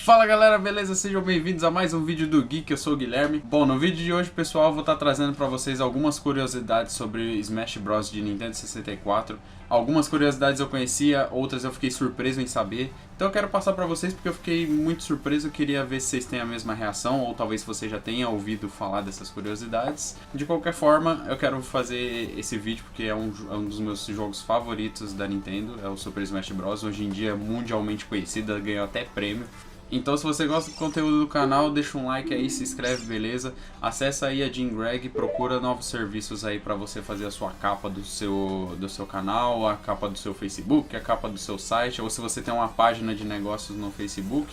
Fala galera, beleza? Sejam bem-vindos a mais um vídeo do Geek, eu sou o Guilherme. Bom, no vídeo de hoje, pessoal, eu vou estar trazendo para vocês algumas curiosidades sobre Smash Bros de Nintendo 64. Algumas curiosidades eu conhecia, outras eu fiquei surpreso em saber. Então eu quero passar para vocês porque eu fiquei muito surpreso, eu queria ver se vocês têm a mesma reação, ou talvez você já tenha ouvido falar dessas curiosidades. De qualquer forma, eu quero fazer esse vídeo porque é um dos meus jogos favoritos da Nintendo, é o Super Smash Bros. Hoje em dia é mundialmente conhecido, ganhou até prêmio. Então se você gosta do conteúdo do canal, deixa um like aí, se inscreve, beleza? Acessa aí a Jim Greg, procura novos serviços aí pra você fazer a sua capa do seu canal, a capa do seu Facebook, a capa do seu site, ou se você tem uma página de negócios no Facebook,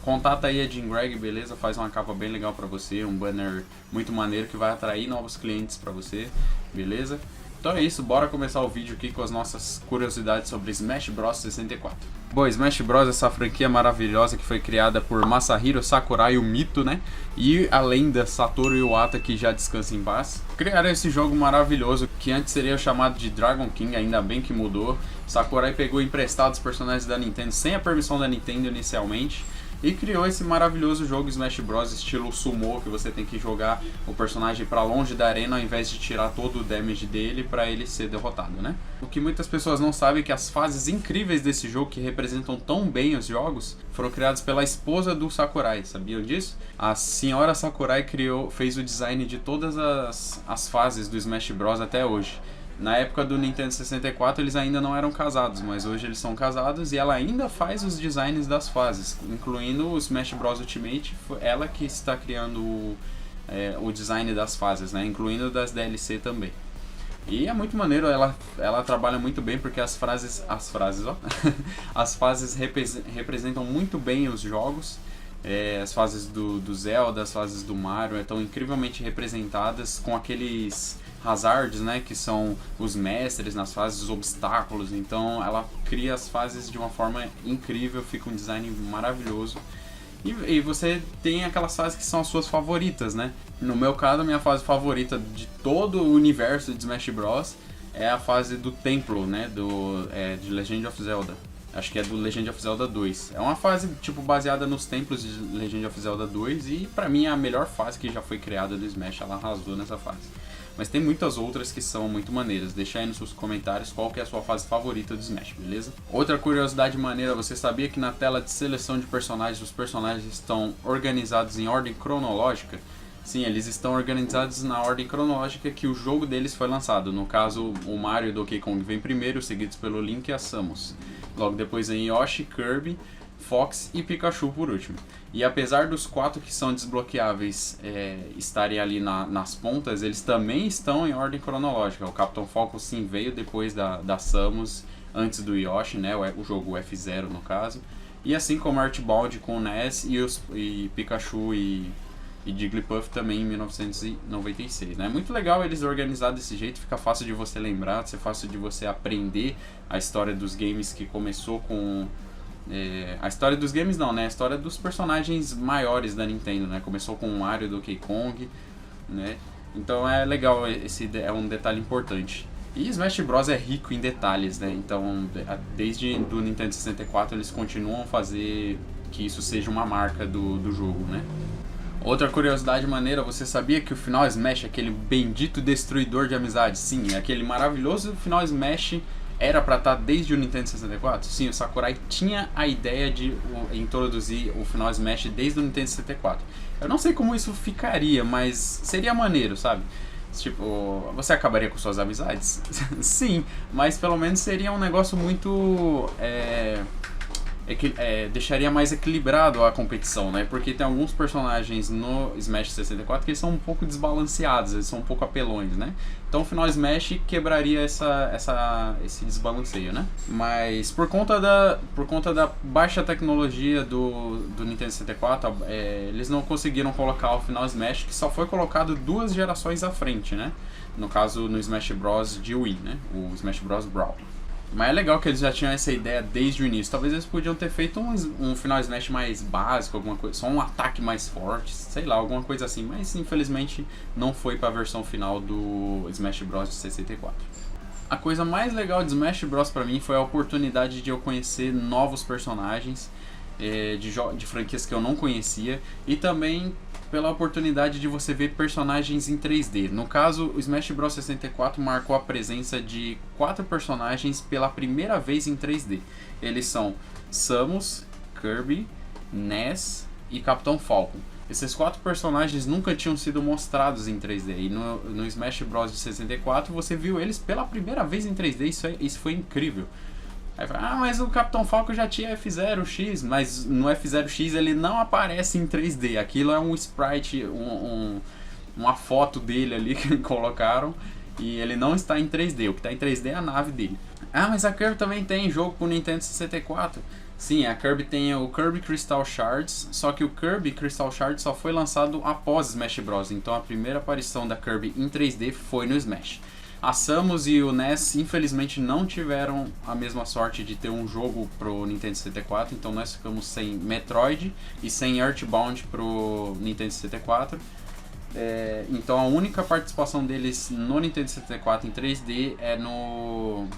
contata aí a Jim Greg, beleza? Faz uma capa bem legal pra você, um banner muito maneiro que vai atrair novos clientes pra você, beleza? Então é isso, bora começar o vídeo aqui com as nossas curiosidades sobre Smash Bros 64. Bom, Smash Bros, essa franquia maravilhosa que foi criada por Masahiro Sakurai, o mito, né? E a lenda Satoru Iwata, que já descansa em paz. Criaram esse jogo maravilhoso, que antes seria chamado de Dragon King, ainda bem que mudou. Sakurai pegou emprestados personagens da Nintendo sem a permissão da Nintendo inicialmente. E criou esse maravilhoso jogo Smash Bros estilo sumo, que você tem que jogar o personagem para longe da arena ao invés de tirar todo o damage dele para ele ser derrotado, né? O que muitas pessoas não sabem é que as fases incríveis desse jogo, que representam tão bem os jogos, foram criadas pela esposa do Sakurai, sabiam disso? A senhora Sakurai fez o design de todas as fases do Smash Bros até hoje. Na época do Nintendo 64 eles ainda não eram casados, mas hoje eles são casados e ela ainda faz os designs das fases, incluindo o Smash Bros Ultimate, ela que está criando o design das fases, né? Incluindo das DLC também. E é muito maneiro, ela trabalha muito bem porque as fases representam muito bem os jogos. As fases do Zelda, as fases do Mario estão incrivelmente representadas com aqueles hazards, né, que são os mestres nas fases, os obstáculos. Então ela cria as fases de uma forma incrível, fica um design maravilhoso. E você tem aquelas fases que são as suas favoritas, né? No meu caso, a minha fase favorita de todo o universo de Smash Bros é a fase do templo, né, de Legend of Zelda. Acho que é do Legend of Zelda 2. É uma fase tipo baseada nos templos de Legend of Zelda 2 e pra mim é a melhor fase que já foi criada do Smash, ela arrasou nessa fase. Mas tem muitas outras que são muito maneiras. Deixa aí nos seus comentários qual que é a sua fase favorita do Smash, beleza? Outra curiosidade maneira, você sabia que na tela de seleção de personagens, os personagens estão organizados em ordem cronológica? Sim, eles estão organizados na ordem cronológica que o jogo deles foi lançado. No caso, o Mario e o Donkey Kong vem primeiro, seguidos pelo Link e a Samus. Logo depois vem Yoshi, Kirby, Fox e Pikachu por último. E apesar dos 4 que são desbloqueáveis estarem ali nas pontas, eles também estão em ordem cronológica. O Capitão Falcon sim veio depois da Samus, antes do Yoshi, né? O jogo F0 no caso. E assim como Archibald com o Ness e Pikachu e Jigglypuff também em 1996, né? É muito legal eles organizar desse jeito, fica fácil de você lembrar, fica fácil de você aprender a história dos games que começou com... a história dos games não, né? A história dos personagens maiores da Nintendo, né? Começou com o Mario e Donkey Kong, né? Então é legal, esse é um detalhe importante. E Smash Bros é rico em detalhes, né? Então desde do Nintendo 64 eles continuam a fazer que isso seja uma marca do jogo, né? Outra curiosidade maneira, você sabia que o final Smash, aquele bendito destruidor de amizade, sim, aquele maravilhoso final Smash era pra estar desde o Nintendo 64? Sim, o Sakurai tinha a ideia de introduzir o final Smash desde o Nintendo 64. Eu não sei como isso ficaria, mas seria maneiro, sabe? Tipo, você acabaria com suas amizades? Sim, mas pelo menos seria um negócio muito... deixaria mais equilibrado a competição, né? Porque tem alguns personagens no Smash 64 que eles são um pouco desbalanceados, eles são um pouco apelões, né? Então o final Smash quebraria esse desbalanceio, né? Mas por conta da baixa tecnologia do Nintendo 64, eles não conseguiram colocar o final Smash, que só foi colocado 2 gerações à frente, né? No caso, no Smash Bros de Wii, né? O Smash Bros Brawl. Mas é legal que eles já tinham essa ideia desde o início. Talvez eles podiam ter feito um final Smash mais básico, alguma coisa, só um ataque mais forte, sei lá, alguma coisa assim. Mas infelizmente não foi para a versão final do Smash Bros de 64. A coisa mais legal de Smash Bros pra mim foi a oportunidade de eu conhecer novos personagens de franquias que eu não conhecia, e também pela oportunidade de você ver personagens em 3D. No caso, o Smash Bros 64 marcou a presença de 4 personagens pela primeira vez em 3D. Eles são Samus, Kirby, Ness e Capitão Falcon. Esses 4 personagens nunca tinham sido mostrados em 3D, e no Smash Bros de 64 você viu eles pela primeira vez em 3D. Isso foi incrível. Aí fala, mas o Capitão Falcon já tinha F0X, mas no F0X ele não aparece em 3D. Aquilo é um sprite, uma foto dele ali que colocaram, e ele não está em 3D. O que está em 3D é a nave dele. Mas a Kirby também tem jogo pro Nintendo 64. Sim, a Kirby tem o Kirby Crystal Shards, só que o Kirby Crystal Shards só foi lançado após Smash Bros. Então a primeira aparição da Kirby em 3D foi no Smash. A Samus e o Ness infelizmente não tiveram a mesma sorte de ter um jogo pro Nintendo 64, então nós ficamos sem Metroid e sem Earthbound pro Nintendo 64. Então a única participação deles no Nintendo 64 em 3D é no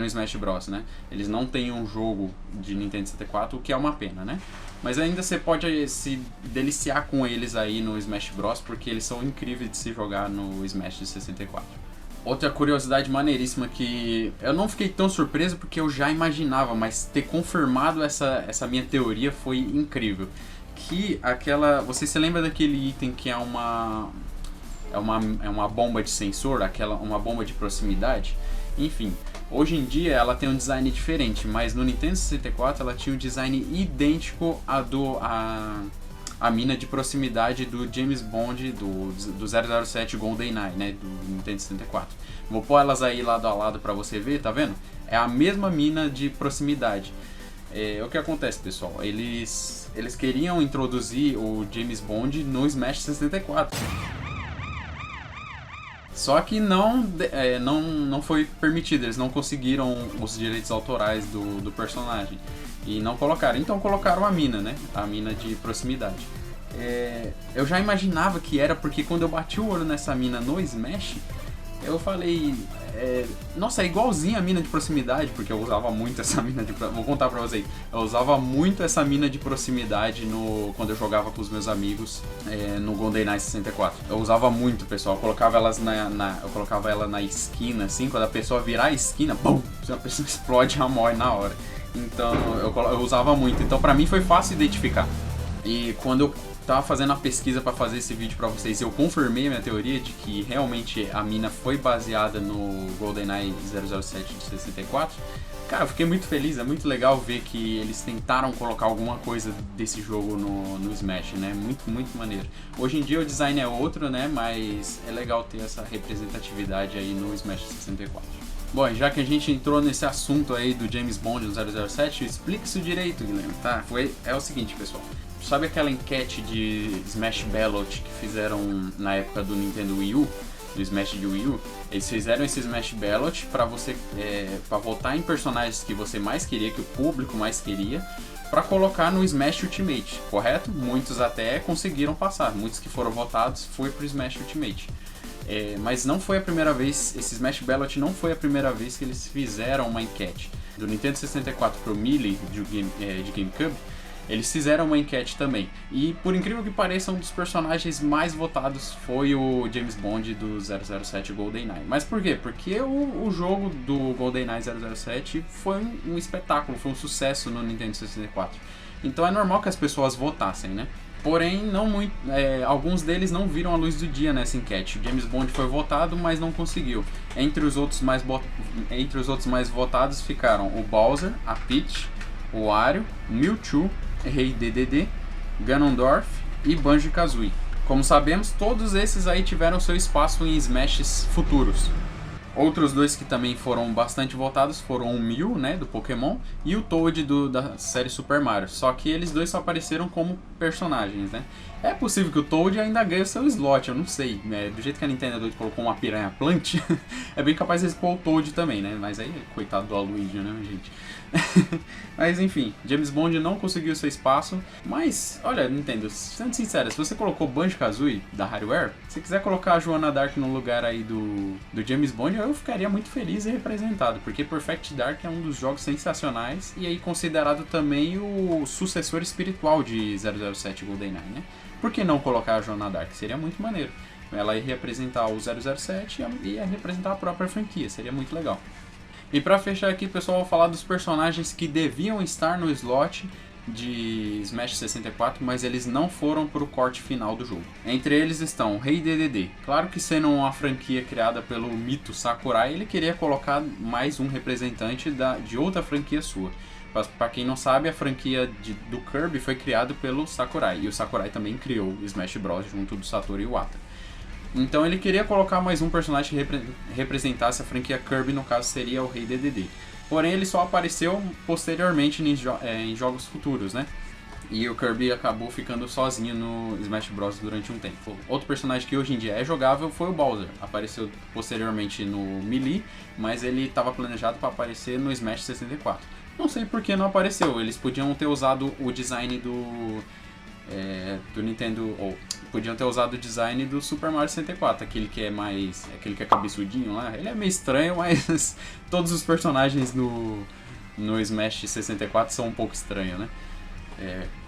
Smash Bros, né? Eles não têm um jogo de Nintendo 64, o que é uma pena, né? Mas ainda você pode se deliciar com eles aí no Smash Bros, porque eles são incríveis de se jogar no Smash de 64. Outra curiosidade maneiríssima que eu não fiquei tão surpreso porque eu já imaginava, mas ter confirmado essa minha teoria foi incrível. Que você se lembra daquele item que é uma bomba de sensor, uma bomba de proximidade? Enfim, hoje em dia ela tem um design diferente, mas no Nintendo 64 ela tinha um design idêntico a mina de proximidade do James Bond do 007 GoldenEye, né, do Nintendo 64. Vou pôr elas aí lado a lado pra você ver, tá vendo? É a mesma mina de proximidade. O que acontece, pessoal? Eles queriam introduzir o James Bond no Smash 64. Só que não foi permitido, eles não conseguiram os direitos autorais do personagem. E não colocaram. Então colocaram a mina, né? A mina de proximidade. Eu já imaginava que era porque quando eu bati o olho nessa mina no Smash, eu falei... nossa, é igualzinho a mina de proximidade, porque eu usava muito essa mina de... Vou contar pra vocês. Eu usava muito essa mina de proximidade quando eu jogava com os meus amigos no GoldenEye 64. Eu usava muito, pessoal. Eu colocava ela na esquina, assim. Quando a pessoa virar a esquina, bum! A pessoa explode e já morre na hora. Então eu usava muito, então pra mim foi fácil identificar. E quando eu tava fazendo a pesquisa pra fazer esse vídeo pra vocês, eu confirmei minha teoria de que realmente a mina foi baseada no GoldenEye 007 de 64. Cara, eu fiquei muito feliz, é muito legal ver que eles tentaram colocar alguma coisa desse jogo no Smash, né? Muito, muito maneiro. Hoje em dia o design é outro, né? Mas é legal ter essa representatividade aí no Smash 64. Bom, já que a gente entrou nesse assunto aí do James Bond do 007, explique isso direito, Guilherme, tá? É o seguinte, pessoal. Sabe aquela enquete de Smash Ballot que fizeram na época do Nintendo Wii U? Do Smash de Wii U? Eles fizeram esse Smash Ballot pra você pra votar em personagens que você mais queria, que o público mais queria, pra colocar no Smash Ultimate, correto? Muitos até conseguiram passar, muitos que foram votados foi pro Smash Ultimate. Mas não foi a primeira vez, esse Smash Ballot não foi a primeira vez que eles fizeram uma enquete. Do Nintendo 64 pro Melee de GameCube, eles fizeram uma enquete também. E por incrível que pareça, um dos personagens mais votados foi o James Bond do 007 GoldenEye. Mas por quê? Porque o jogo do GoldenEye 007 foi um espetáculo, foi um sucesso no Nintendo 64. Então é normal que as pessoas votassem, né? Porém, alguns deles não viram a luz do dia nessa enquete. O James Bond foi votado, mas não conseguiu. Entre os outros mais votados ficaram o Bowser, a Peach, o Wario, Mewtwo, Rei DDD, Ganondorf e Banjo-Kazooie. Como sabemos, todos esses aí tiveram seu espaço em Smashes futuros. Outros dois que também foram bastante votados foram o Mew, né, do Pokémon, e o Toad da série Super Mario. Só que eles dois só apareceram como personagens, né? É possível que o Toad ainda ganhe o seu slot, eu não sei. Do jeito que a Nintendo colocou uma piranha plant, é bem capaz de pôr o Toad também, né? Mas aí, coitado do Luigi, né, gente? Mas enfim, James Bond não conseguiu seu espaço. Mas, olha, Nintendo, sendo sincero, se você colocou Banjo-Kazooie da Hardware, se quiser colocar a Joana Dark no lugar aí do James Bond, eu ficaria muito feliz e representado, porque Perfect Dark é um dos jogos sensacionais e aí considerado também o sucessor espiritual de 007 GoldenEye, né? Por que não colocar a Joana Dark? Seria muito maneiro. Ela ia representar o 007 e ia representar a própria franquia, seria muito legal. E pra fechar aqui, pessoal, eu vou falar dos personagens que deviam estar no slot de Smash 64, mas eles não foram pro corte final do jogo. Entre eles estão o Rei DDD. Claro que sendo uma franquia criada pelo mito Sakurai, ele queria colocar mais um representante de outra franquia sua. Pra quem não sabe, a franquia do Kirby foi criada pelo Sakurai, e o Sakurai também criou o Smash Bros. Junto do Satoru Iwata. Então ele queria colocar mais um personagem que representasse a franquia Kirby, no caso seria o Rei DDD. Porém ele só apareceu posteriormente em jogos futuros, né? E o Kirby acabou ficando sozinho no Smash Bros. Durante um tempo. Outro personagem que hoje em dia é jogável foi o Bowser. Apareceu posteriormente no Melee, mas ele estava planejado para aparecer no Smash 64. Não sei por que não apareceu, eles podiam ter usado o design do Nintendo, ou podiam ter usado o design do Super Mario 64, aquele que é cabeçudinho lá. Ele é meio estranho, mas todos os personagens no Smash 64 são um pouco estranhos, né?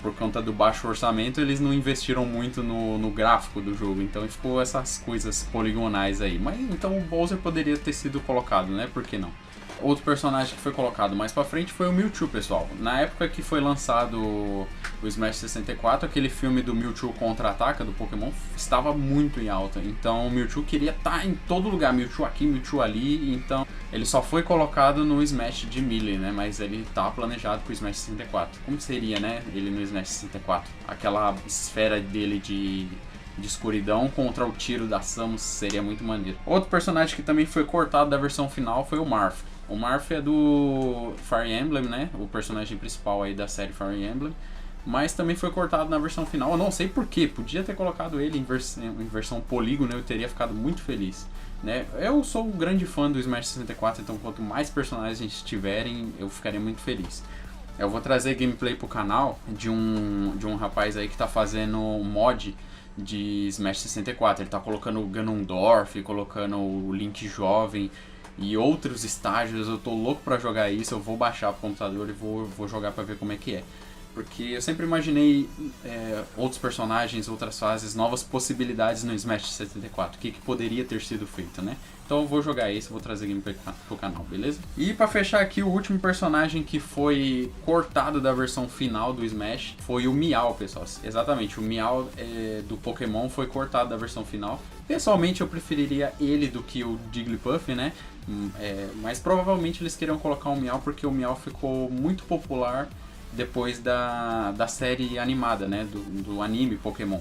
Por conta do baixo orçamento, eles não investiram muito no gráfico do jogo, então ficou essas coisas poligonais aí. Mas então o Bowser poderia ter sido colocado, né? Por que não? Outro personagem que foi colocado mais pra frente foi o Mewtwo, pessoal. Na época que foi lançado o Smash 64, aquele filme do Mewtwo Contra-Ataca, do Pokémon, estava muito em alta. Então o Mewtwo queria estar em todo lugar, Mewtwo aqui, Mewtwo ali. Então ele só foi colocado no Smash de Melee, né? Mas ele estava planejado pro Smash 64. Como seria, né? Ele no Smash 64? Aquela esfera dele de escuridão contra o tiro da Samus seria muito maneiro. Outro personagem que também foi cortado da versão final foi o Marth. O Marth é do Fire Emblem, né? O personagem principal aí da série Fire Emblem. Mas também foi cortado na versão final. Eu não sei porquê. Podia ter colocado ele em versão polígono, eu teria ficado muito feliz, né? Eu sou um grande fã do Smash 64, então quanto mais personagens tiverem, eu ficaria muito feliz. Eu vou trazer gameplay pro canal de um rapaz aí que tá fazendo um mod de Smash 64. Ele tá colocando o Ganondorf, colocando o Link jovem e outros estágios. Eu tô louco pra jogar isso, eu vou baixar pro computador e vou jogar pra ver como é que é. Porque eu sempre imaginei outros personagens, outras fases, novas possibilidades no Smash 64. O que poderia ter sido feito, né? Então eu vou jogar esse, vou trazer gameplay pro canal, beleza? E pra fechar aqui, o último personagem que foi cortado da versão final do Smash foi o Meow, pessoal. Exatamente, o Meow do Pokémon foi cortado da versão final. Pessoalmente eu preferiria ele do que o Jigglypuff, né? Mas provavelmente eles queriam colocar o Meow porque o Meow ficou muito popular depois da série animada, né, do anime Pokémon.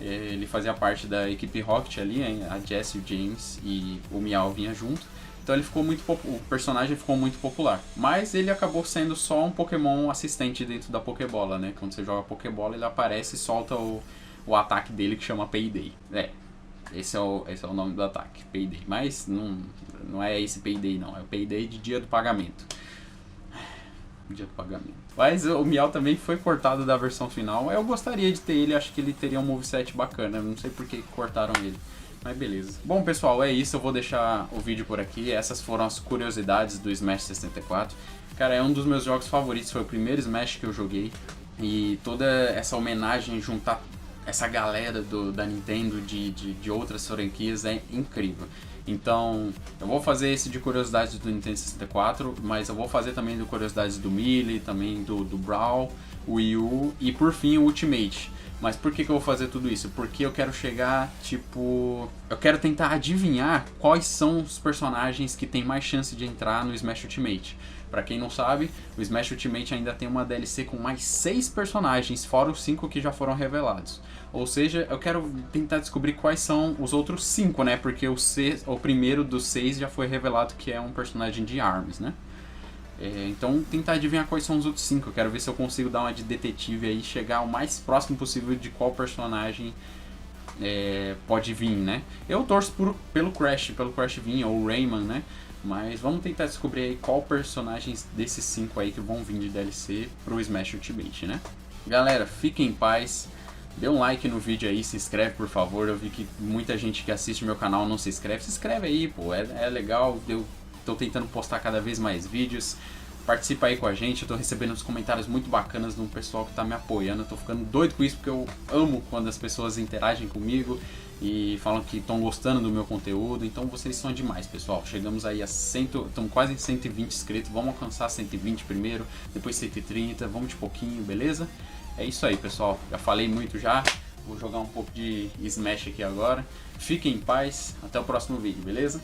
Ele fazia parte da equipe Rocket ali, hein? A Jessie, o James e o Meow vinha junto. Então ele ficou o personagem ficou muito popular. Mas ele acabou sendo só um Pokémon assistente dentro da Pokébola, né? Quando você joga Pokébola, ele aparece e solta o ataque dele que chama Payday. Esse é o nome do ataque, Payday. Mas não é esse Payday não, é o Payday de dia do pagamento. Dia do pagamento. Mas o Meow também foi cortado da versão final. Eu gostaria de ter ele, acho que ele teria um moveset bacana. Não sei por que cortaram ele, mas beleza. Bom, pessoal, é isso. Eu vou deixar o vídeo por aqui. Essas foram as curiosidades do Smash 64. Cara, é um dos meus jogos favoritos. Foi o primeiro Smash que eu joguei. E toda essa homenagem, juntar essa galera da Nintendo de outras franquias é incrível. Então, eu vou fazer esse de curiosidades do Nintendo 64, mas eu vou fazer também de curiosidades do Melee, também do Brawl, o Wii U e por fim o Ultimate. Mas por que eu vou fazer tudo isso? Porque eu quero chegar, eu quero tentar adivinhar quais são os personagens que tem mais chance de entrar no Smash Ultimate. Pra quem não sabe, o Smash Ultimate ainda tem uma DLC com mais 6 personagens, fora os 5 que já foram revelados. Ou seja, eu quero tentar descobrir quais são os outros 5, né? Porque o primeiro dos 6 já foi revelado que é um personagem de ARMS, né? Então tentar adivinhar quais são os outros 5. Eu quero ver se eu consigo dar uma de detetive aí, chegar o mais próximo possível de qual personagem pode vir, né? Eu torço pelo Crash vir, ou o Rayman, né? Mas vamos tentar descobrir aí qual personagens desses 5 aí que vão vir de DLC pro Smash Ultimate, né? Galera, fiquem em paz. Dê um like no vídeo aí, se inscreve por favor. Eu vi que muita gente que assiste meu canal não se inscreve. Se inscreve aí, pô, é legal. Eu tô tentando postar cada vez mais vídeos. Participa aí com a gente, eu tô recebendo uns comentários muito bacanas de um pessoal que tá me apoiando. Eu tô ficando doido com isso porque eu amo quando as pessoas interagem comigo e falam que estão gostando do meu conteúdo. Então vocês são demais, pessoal. Chegamos aí a estamos quase em 120 inscritos. Vamos alcançar 120 primeiro, depois 130, vamos de pouquinho, beleza? É isso aí, pessoal. Já falei muito já. Vou jogar um pouco de Smash aqui agora. Fiquem em paz. Até o próximo vídeo, beleza?